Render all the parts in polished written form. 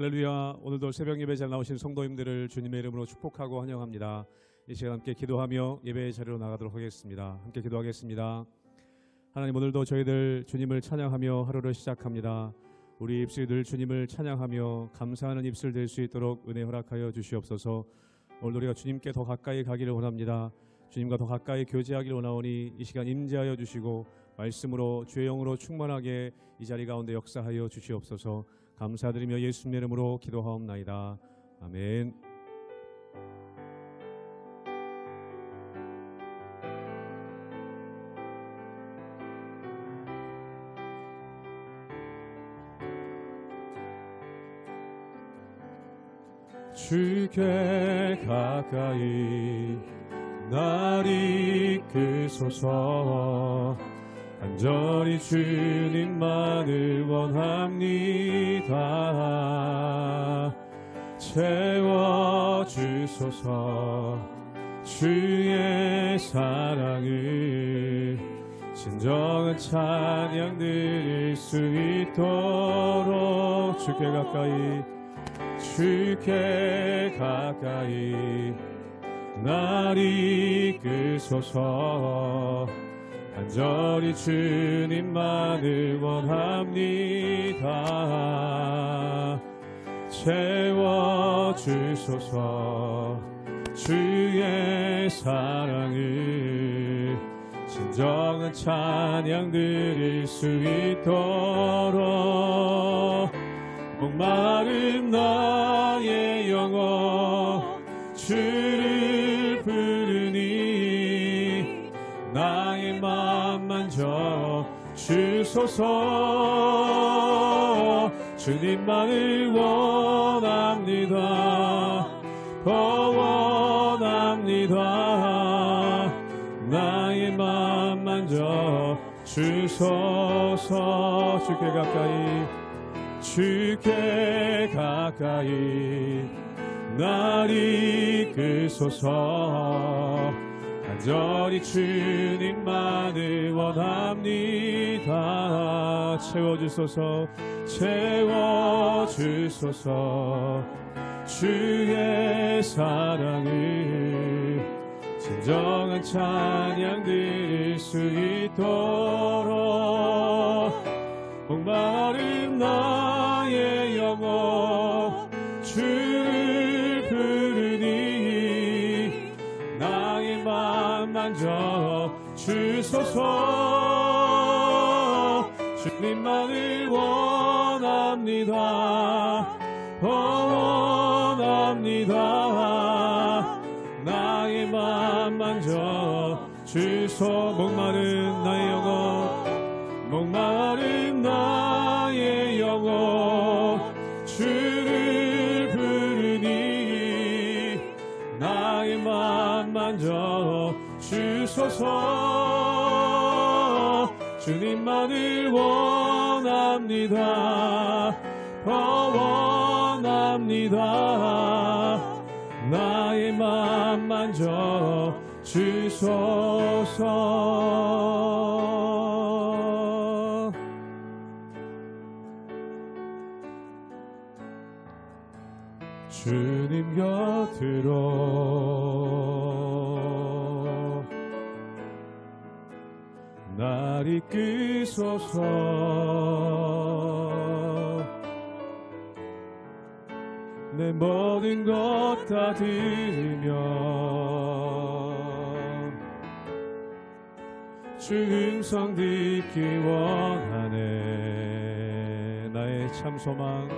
할렐루야. 오늘도 새벽 예배 잘 나오신 성도님들을 주님의 이름으로 축복하고 환영합니다. 이 시간 함께 기도하며 예배의 자리로 나가도록 하겠습니다. 함께 기도하겠습니다. 하나님, 오늘도 저희들 주님을 찬양하며 하루를 시작합니다. 우리 입술이 늘 주님을 찬양하며 감사하는 입술 될 수 있도록 은혜 허락하여 주시옵소서. 오늘 우리가 주님께 더 가까이 가기를 원합니다. 주님과 더 가까이 교제하기를 원하오니 이 시간 임재하여 주시고 말씀으로 주의 영으로 충만하게 이 자리 가운데 역사하여 주시옵소서. 감사드리며 예수님의 이름으로 기도하옵나이다. 아멘. 주께 가까이 날 이끄소서. 간절히 주님만을 원합니다. 채워주소서. 주의 사랑을 진정한 찬양 드릴 수 있도록 주께 가까이 날 이끄소서. 간절히 주님만을 원합니다. 채워주소서. 주의 사랑을 진정한 찬양 드릴 수 있도록 목마른 나의 영혼 주를 부르니 나의 맘 만져 주소서. 주님만을 원합니다. 더 원합니다. 나의 맘 만져 주소서. 주께 가까이 날 이끄소서. 간절히 주님만을 원합니다. 채워주소서. 주의 사랑을 진정한 찬양 드릴 수 있도록 목마른 나의 영혼 주를 부르니 나의 맘 만져 주소서. 주님만을 원합니다. 원합니다. 나의 맘 만져 주소. 목마른 나의 영혼 목마른 나의 영혼 주를 부르니 나의 맘 만져 주소서. 주님만을 원합니다. 더 원합니다. 나의 맘 만져 주소서. 주님 곁으로 날 이끄소서. 내 모든 것 다 들으며 주 음성 듣기 원하네. 나의 참 소망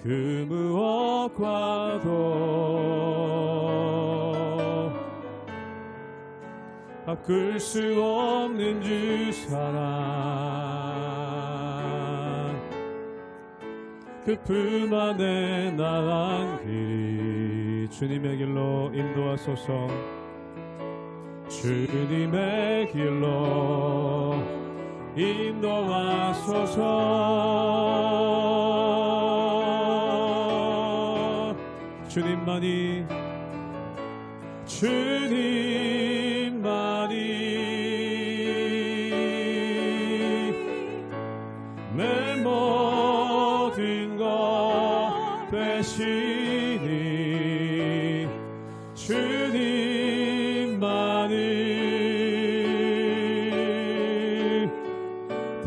그 무엇과도 바꿀 수 없는 주 사랑, 그 품 안에 나간 길이 주님의 길로 인도하소서. 주님의 길로 인도하소서. 주님만이 되시니 주님만을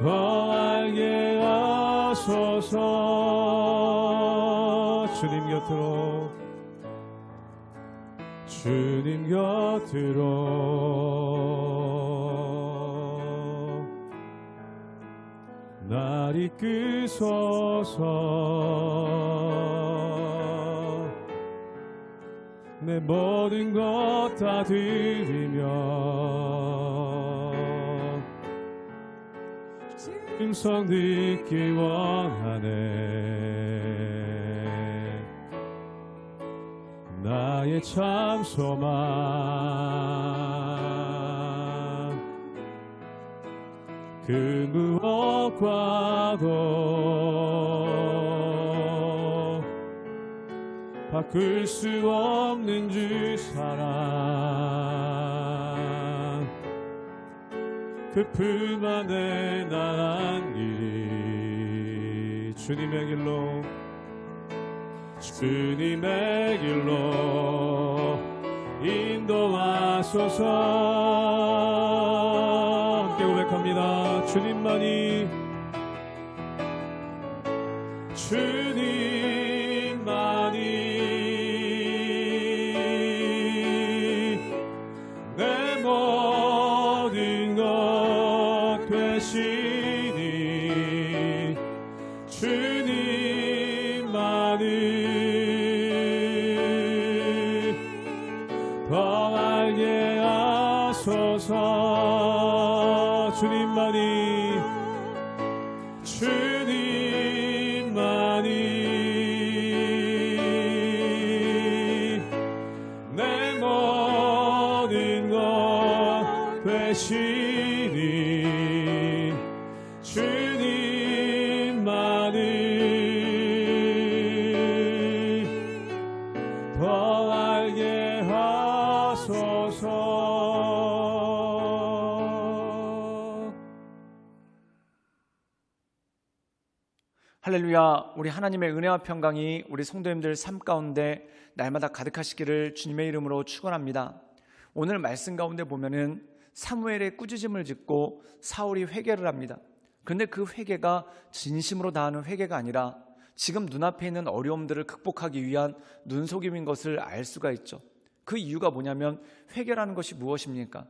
더 알게 하소서. 주님 곁으로 날 이끄소서. 내 모든 것 다 드리며 음성 듣기 원하네. 나의 참 소망 그 무엇과도 바꿀 수 없는 주 사랑 그 품 안에 나간 길이 주님의 길로 인도하소서. 함께 고백합니다. 주님만이 내 모든 것 되시니 주님만을 더 알게 하소서. 주님만이 내 모든 것 되시니 주님만을 더 알게 하소서. 할렐루야. 우리 하나님의 은혜와 평강이 우리 성도님들 삶 가운데 날마다 가득하시기를 주님의 이름으로 축원합니다. 오늘 말씀 가운데 보면은 사무엘의 꾸짖음을 짓고 사울이 회개를 합니다. 그런데 그 회개가 진심으로 다하는 회개가 아니라 지금 눈앞에 있는 어려움들을 극복하기 위한 눈속임인 것을 알 수가 있죠. 그 이유가 뭐냐면 회개라는 것이 무엇입니까?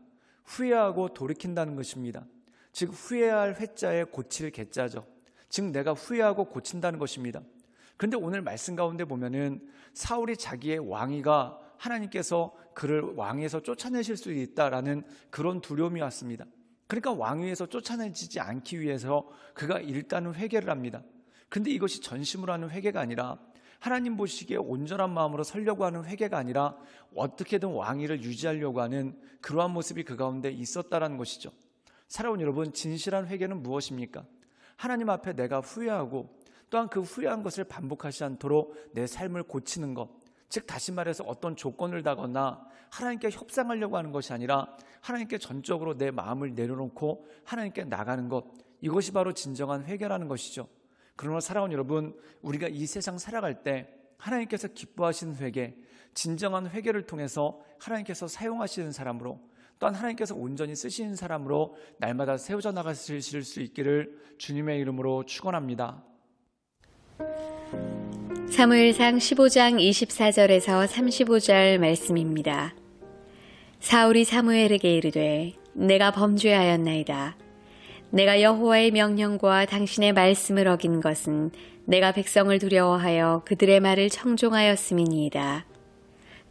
후회하고 돌이킨다는 것입니다. 즉 후회할 회자에 고칠 개자죠. 즉 내가 후회하고 고친다는 것입니다. 그런데 오늘 말씀 가운데 보면은 사울이 자기의 왕위가 하나님께서 그를 왕위에서 쫓아내실 수 있다라는 그런 두려움이 왔습니다. 그러니까 왕위에서 쫓아내지지 않기 위해서 그가 일단은 회개를 합니다. 그런데 이것이 전심으로 하는 회개가 아니라 하나님 보시기에 온전한 마음으로 서려고 하는 회개가 아니라 어떻게든 왕위를 유지하려고 하는 그러한 모습이 그 가운데 있었다라는 것이죠. 사랑하는 여러분, 진실한 회개는 무엇입니까? 하나님 앞에 내가 후회하고 또한 그 후회한 것을 반복하지 않도록 내 삶을 고치는 것, 즉 다시 말해서 어떤 조건을 다거나 하나님께 협상하려고 하는 것이 아니라 하나님께 전적으로 내 마음을 내려놓고 하나님께 나가는 것, 이것이 바로 진정한 회개라는 것이죠. 그러나 사랑하는 여러분, 우리가 이 세상 살아갈 때 하나님께서 기뻐하시는 회개, 진정한 회개를 통해서 하나님께서 사용하시는 사람으로, 또한 하나님께서 온전히 쓰시는 사람으로 날마다 세워져 나가실 수 있기를 주님의 이름으로 축원합니다. 사무엘상 15장 24절에서 35절 말씀입니다. 사울이 사무엘에게 이르되 내가 범죄하였나이다. 내가 여호와의 명령과 당신의 말씀을 어긴 것은 내가 백성을 두려워하여 그들의 말을 청종하였음이니이다.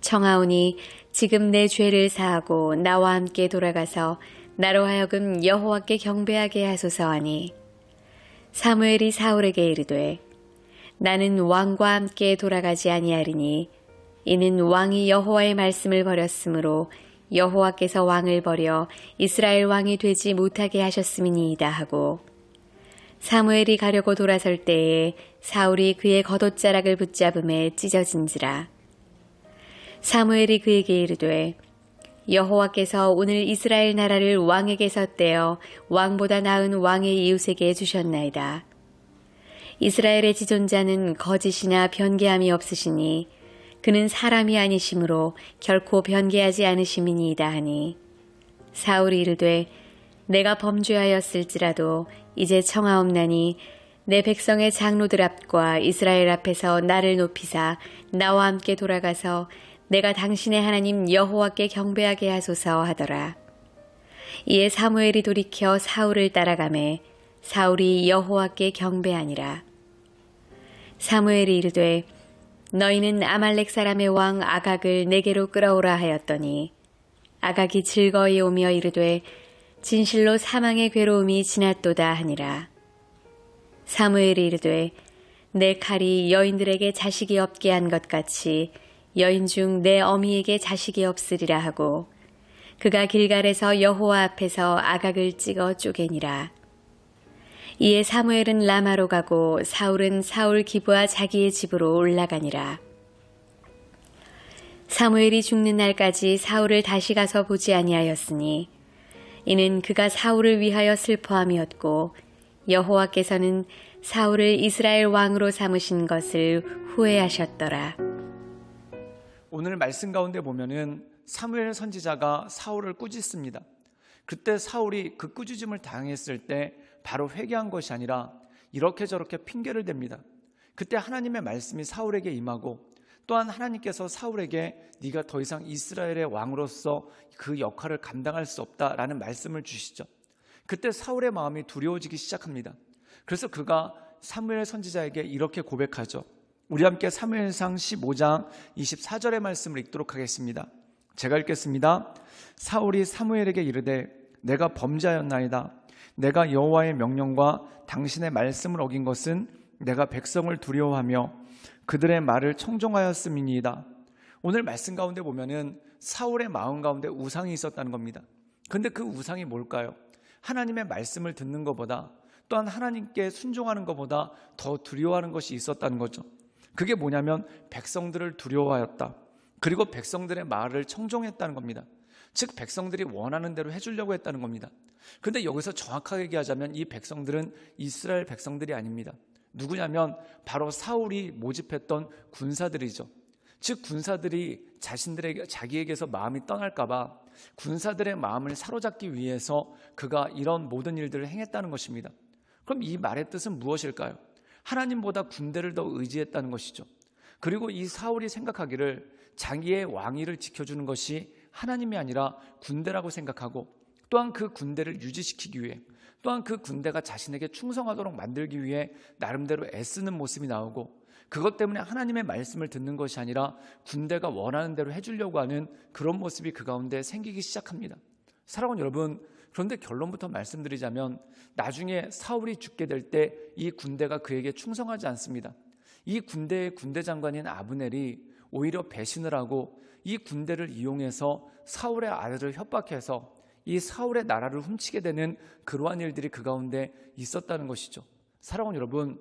청하오니 지금 내 죄를 사하고 나와 함께 돌아가서 나로 하여금 여호와께 경배하게 하소서 하니 사무엘이 사울에게 이르되 나는 왕과 함께 돌아가지 아니하리니 이는 왕이 여호와의 말씀을 버렸으므로 여호와께서 왕을 버려 이스라엘 왕이 되지 못하게 하셨음이니이다 하고 사무엘이 가려고 돌아설 때에 사울이 그의 겉옷자락을 붙잡음에 찢어진지라. 사무엘이 그에게 이르되 여호와께서 오늘 이스라엘 나라를 왕에게서 떼어 왕보다 나은 왕의 이웃에게 주셨나이다. 이스라엘의 지존자는 거짓이나 변개함이 없으시니 그는 사람이 아니심으로 결코 변개하지 않으심이니이다 하니 사울이 이르되 내가 범죄하였을지라도 이제 청하옵나니 내 백성의 장로들 앞과 이스라엘 앞에서 나를 높이사 나와 함께 돌아가서 내가 당신의 하나님 여호와께 경배하게 하소서 하더라. 이에 사무엘이 돌이켜 사울을 따라가매 사울이 여호와께 경배하니라. 사무엘이 이르되 너희는 아말렉 사람의 왕 아각을 내게로 끌어오라 하였더니 아각이 즐거이 오며 이르되 진실로 사망의 괴로움이 지났도다 하니라. 사무엘이 이르되 내 칼이 여인들에게 자식이 없게 한 것 같이 여인 중 내 어미에게 자식이 없으리라 하고 그가 길갈에서 여호와 앞에서 아각을 찍어 쪼개니라. 이에 사무엘은 라마로 가고 사울은 사울 기브와 자기의 집으로 올라가니라. 사무엘이 죽는 날까지 사울을 다시 가서 보지 아니하였으니 이는 그가 사울을 위하여 슬퍼함이었고 여호와께서는 사울을 이스라엘 왕으로 삼으신 것을 후회하셨더라. 오늘 말씀 가운데 보면은 사무엘 선지자가 사울을 꾸짖습니다. 그때 사울이 그 꾸짖음을 당했을 때 바로 회개한 것이 아니라 이렇게 저렇게 핑계를 댑니다. 그때 하나님의 말씀이 사울에게 임하고 또한 하나님께서 사울에게 네가 더 이상 이스라엘의 왕으로서 그 역할을 감당할 수 없다라는 말씀을 주시죠. 그때 사울의 마음이 두려워지기 시작합니다. 그래서 그가 사무엘 선지자에게 이렇게 고백하죠. 우리 함께 사무엘상 15장 24절의 말씀을 읽도록 하겠습니다. 제가 읽겠습니다. 사울이 사무엘에게 이르되 내가 범죄하였나이다. 내가 여호와의 명령과 당신의 말씀을 어긴 것은 내가 백성을 두려워하며 그들의 말을 청종하였음이니이다. 오늘 말씀 가운데 보면은 사울의 마음 가운데 우상이 있었다는 겁니다. 그런데 그 우상이 뭘까요? 하나님의 말씀을 듣는 것보다 또한 하나님께 순종하는 것보다 더 두려워하는 것이 있었다는 거죠. 그게 뭐냐면 백성들을 두려워하였다. 그리고 백성들의 말을 청종했다는 겁니다. 즉 백성들이 원하는 대로 해주려고 했다는 겁니다. 그런데 여기서 정확하게 얘기하자면 이 백성들은 이스라엘 백성들이 아닙니다. 누구냐면 바로 사울이 모집했던 군사들이죠. 즉 군사들이 자기에게서 마음이 떠날까봐 군사들의 마음을 사로잡기 위해서 그가 이런 모든 일들을 행했다는 것입니다. 그럼 이 말의 뜻은 무엇일까요? 하나님보다 군대를 더 의지했다는 것이죠. 그리고 이 사울이 생각하기를 자기의 왕위를 지켜주는 것이 하나님이 아니라 군대라고 생각하고 또한 그 군대를 유지시키기 위해 또한 그 군대가 자신에게 충성하도록 만들기 위해 나름대로 애쓰는 모습이 나오고 그것 때문에 하나님의 말씀을 듣는 것이 아니라 군대가 원하는 대로 해주려고 하는 그런 모습이 그 가운데 생기기 시작합니다. 사랑하는 여러분, 그런데 결론부터 말씀드리자면 나중에 사울이 죽게 될 때 이 군대가 그에게 충성하지 않습니다. 이 군대의 군대 장관인 아브넬이 오히려 배신을 하고 이 군대를 이용해서 사울의 아들을 협박해서 이 사울의 나라를 훔치게 되는 그러한 일들이 그 가운데 있었다는 것이죠. 사랑하는 여러분,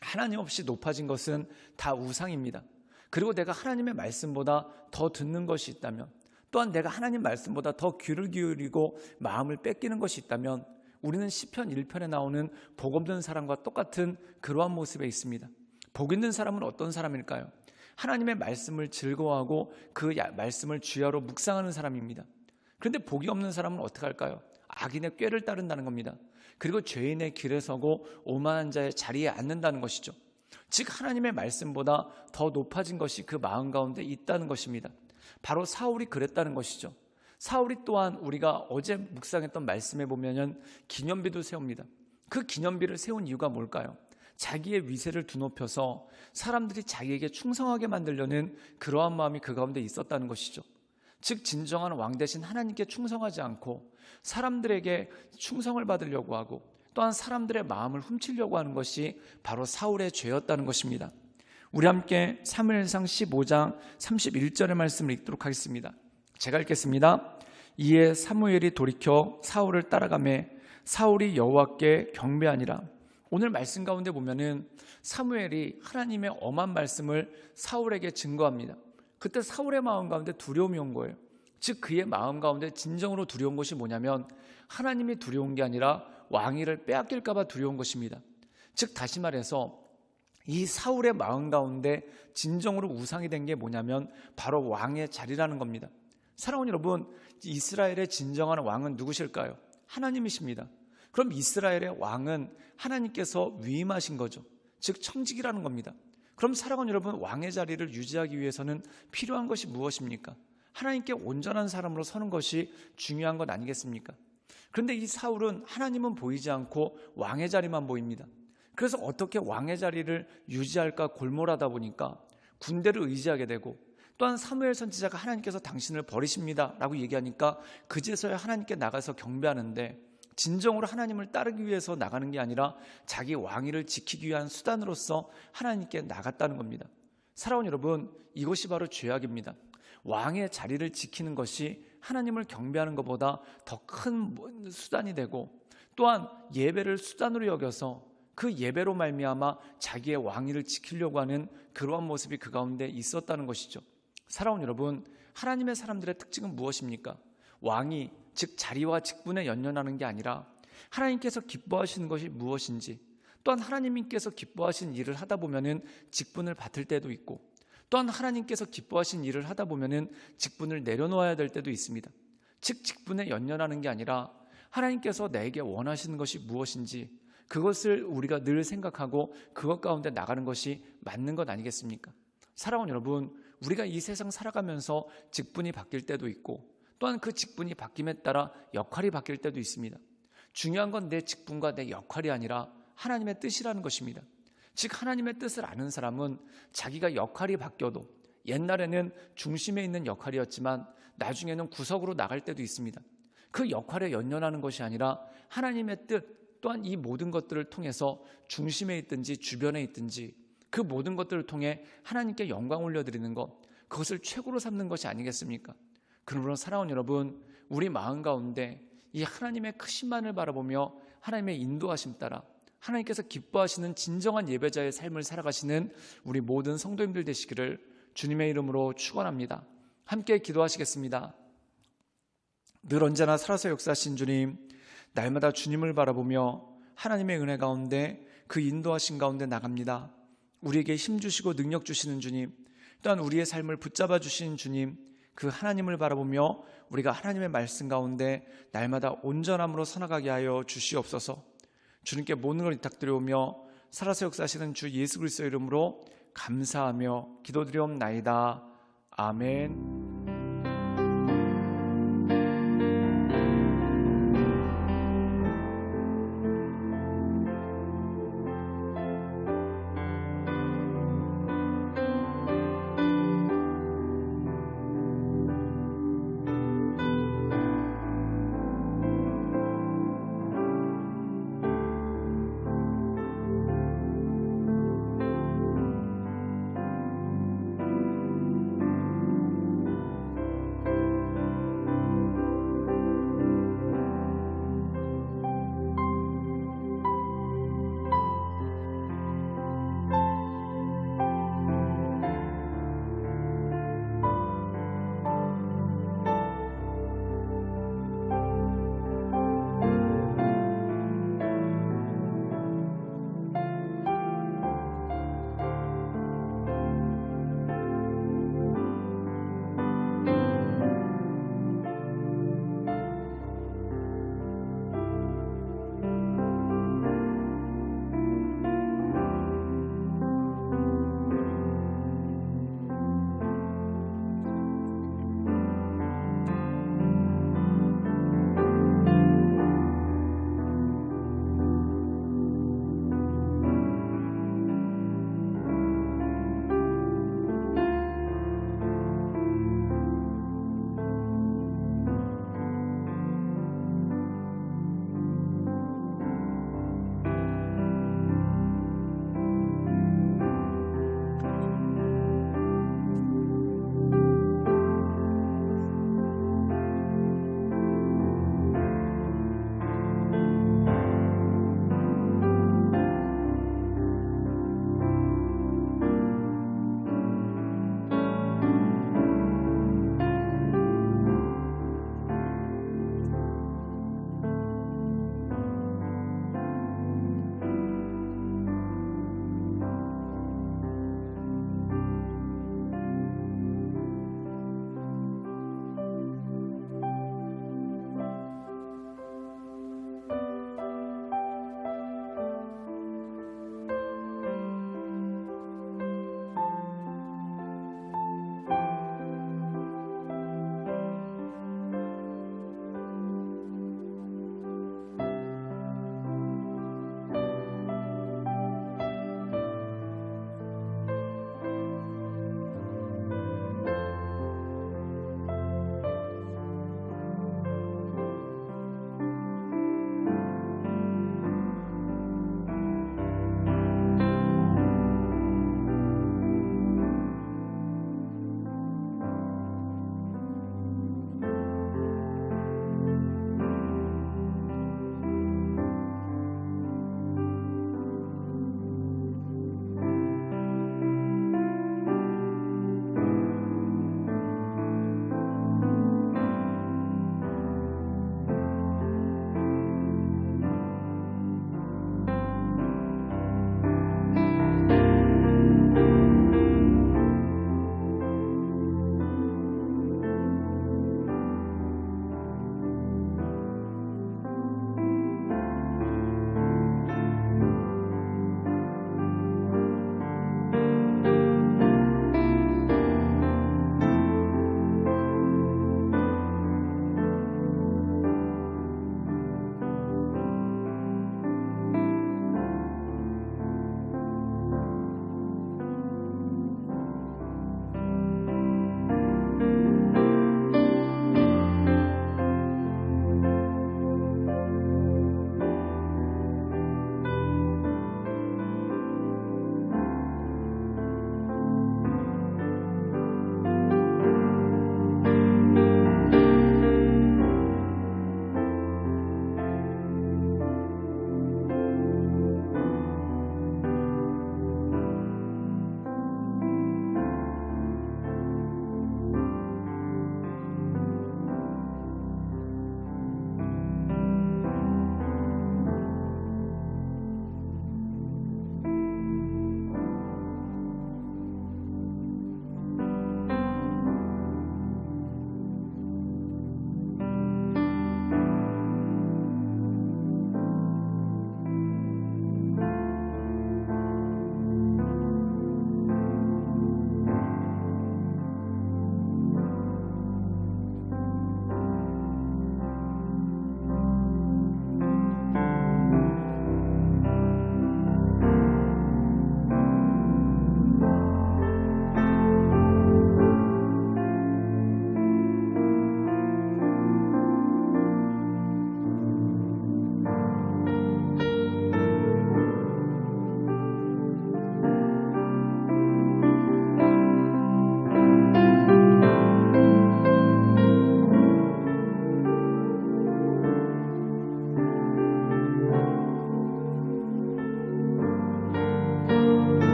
하나님 없이 높아진 것은 다 우상입니다. 그리고 내가 하나님의 말씀보다 더 듣는 것이 있다면 또한 내가 하나님 말씀보다 더 귀를 기울이고 마음을 뺏기는 것이 있다면 우리는 시편 1편에 나오는 복 없는 사람과 똑같은 그러한 모습에 있습니다. 복 있는 사람은 어떤 사람일까요? 하나님의 말씀을 즐거워하고 그 말씀을 주야로 묵상하는 사람입니다. 그런데 복이 없는 사람은 어떻게 할까요? 악인의 꾀를 따른다는 겁니다. 그리고 죄인의 길에 서고 오만한 자의 자리에 앉는다는 것이죠. 즉 하나님의 말씀보다 더 높아진 것이 그 마음 가운데 있다는 것입니다. 바로 사울이 그랬다는 것이죠. 사울이 또한 우리가 어제 묵상했던 말씀에 보면 기념비도 세웁니다. 그 기념비를 세운 이유가 뭘까요? 자기의 위세를 드높여서 사람들이 자기에게 충성하게 만들려는 그러한 마음이 그 가운데 있었다는 것이죠. 즉 진정한 왕 대신 하나님께 충성하지 않고 사람들에게 충성을 받으려고 하고 또한 사람들의 마음을 훔치려고 하는 것이 바로 사울의 죄였다는 것입니다. 우리 함께 사무엘상 15장 31절의 말씀을 읽도록 하겠습니다. 제가 읽겠습니다. 이에 사무엘이 돌이켜 사울을 따라가매 사울이 여호와께 경배하니라. 오늘 말씀 가운데 보면은 사무엘이 하나님의 엄한 말씀을 사울에게 증거합니다. 그때 사울의 마음 가운데 두려움이 온 거예요. 즉 그의 마음 가운데 진정으로 두려운 것이 뭐냐면 하나님이 두려운 게 아니라 왕위를 빼앗길까 봐 두려운 것입니다. 즉 다시 말해서 이 사울의 마음 가운데 진정으로 우상이 된 게 뭐냐면 바로 왕의 자리라는 겁니다. 사랑하는 여러분, 이스라엘의 진정한 왕은 누구실까요? 하나님이십니다. 그럼 이스라엘의 왕은 하나님께서 위임하신 거죠. 즉 청직이라는 겁니다. 그럼 사랑하는 여러분, 왕의 자리를 유지하기 위해서는 필요한 것이 무엇입니까? 하나님께 온전한 사람으로 서는 것이 중요한 것 아니겠습니까? 그런데 이 사울은 하나님은 보이지 않고 왕의 자리만 보입니다. 그래서 어떻게 왕의 자리를 유지할까 골몰하다 보니까 군대를 의지하게 되고, 또한 사무엘 선지자가 하나님께서 당신을 버리십니다 라고 얘기하니까 그제서야 하나님께 나가서 경배하는데, 진정으로 하나님을 따르기 위해서 나가는 게 아니라 자기 왕위를 지키기 위한 수단으로서 하나님께 나갔다는 겁니다. 사랑하는 여러분, 이것이 바로 죄악입니다. 왕의 자리를 지키는 것이 하나님을 경배하는 것보다 더 큰 수단이 되고, 또한 예배를 수단으로 여겨서 그 예배로 말미암아 자기의 왕위를 지키려고 하는 그러한 모습이 그 가운데 있었다는 것이죠. 사랑하는 여러분, 하나님의 사람들의 특징은 무엇입니까? 왕이, 즉 자리와 직분에 연연하는 게 아니라 하나님께서 기뻐하시는 것이 무엇인지, 또한 하나님께서 기뻐하신 일을 하다 보면은 직분을 받을 때도 있고, 또한 하나님께서 기뻐하신 일을 하다 보면은 직분을 내려놓아야 될 때도 있습니다. 즉 직분에 연연하는 게 아니라 하나님께서 내게 원하시는 것이 무엇인지 그것을 우리가 늘 생각하고 그것 가운데 나가는 것이 맞는 것 아니겠습니까? 사랑하는 여러분, 우리가 이 세상 살아가면서 직분이 바뀔 때도 있고, 또한 그 직분이 바뀜에 따라 역할이 바뀔 때도 있습니다. 중요한 건 내 직분과 내 역할이 아니라 하나님의 뜻이라는 것입니다. 즉 하나님의 뜻을 아는 사람은 자기가 역할이 바뀌어도, 옛날에는 중심에 있는 역할이었지만 나중에는 구석으로 나갈 때도 있습니다. 그 역할에 연연하는 것이 아니라 하나님의 뜻, 또한 이 모든 것들을 통해서 중심에 있든지 주변에 있든지 그 모든 것들을 통해 하나님께 영광 올려드리는 것, 그것을 최고로 삼는 것이 아니겠습니까? 그러므로 사랑하는 여러분, 우리 마음 가운데 이 하나님의 크신만을 바라보며 하나님의 인도하심 따라 하나님께서 기뻐하시는 진정한 예배자의 삶을 살아가시는 우리 모든 성도님들 되시기를 주님의 이름으로 축원합니다. 함께 기도하시겠습니다. 늘 언제나 살아서 역사하신 주님, 날마다 주님을 바라보며 하나님의 은혜 가운데 그 인도하신 가운데 나갑니다. 우리에게 힘 주시고 능력 주시는 주님, 또한 우리의 삶을 붙잡아 주시는 주님, 그 하나님을 바라보며 우리가 하나님의 말씀 가운데 날마다 온전함으로 서나가게 하여 주시옵소서. 주님께 모든 걸 부탁드려오며 살아서 역사하시는 주 예수 그리스도의 이름으로 감사하며 기도드리옵나이다. 아멘.